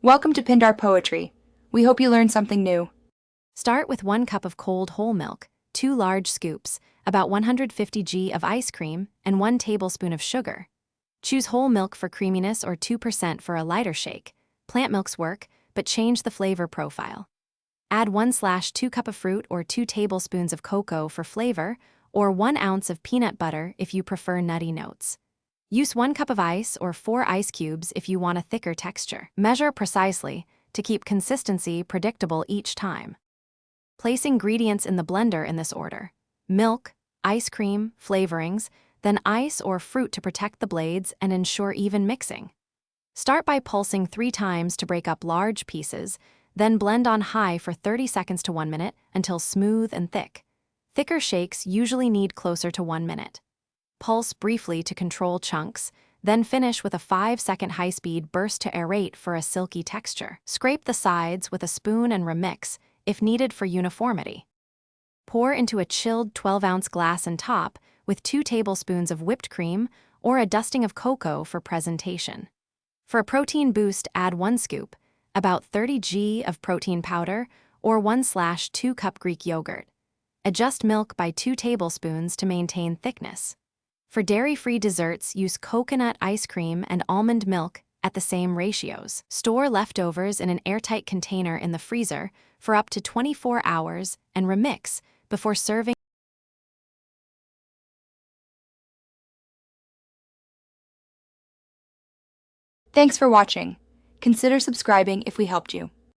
Welcome to Pindar Poetry. We hope you learned something new. Start with 1 cup of cold whole milk, 2 large scoops, about 150 g of ice cream, and 1 tablespoon of sugar. Choose whole milk for creaminess or 2% for a lighter shake. Plant milks work, but change the flavor profile. Add 1/2 cup of fruit or 2 tablespoons of cocoa for flavor, or 1 ounce of peanut butter if you prefer nutty notes. Use 1 cup of ice or 4 ice cubes if you want a thicker texture. Measure precisely to keep consistency predictable each time. Place ingredients in the blender in this order: milk, ice cream, flavorings, then ice or fruit to protect the blades and ensure even mixing. Start by pulsing 3 times to break up large pieces, then blend on high for 30 seconds to 1 minute until smooth and thick. Thicker shakes usually need closer to 1 minute. Pulse briefly to control chunks, then finish with a 5-second high-speed burst to aerate for a silky texture. Scrape the sides with a spoon and remix if needed for uniformity. Pour into a chilled 12-ounce glass and top with 2 tablespoons of whipped cream or a dusting of cocoa for presentation. For a protein boost, add 1 scoop, about 30 g of protein powder, or 1/2 cup Greek yogurt. Adjust milk by 2 tablespoons to maintain thickness. For dairy-free desserts, use coconut ice cream and almond milk at the same ratios. Store leftovers in an airtight container in the freezer for up to 24 hours and remix before serving. Thanks for watching. Consider subscribing if we helped you.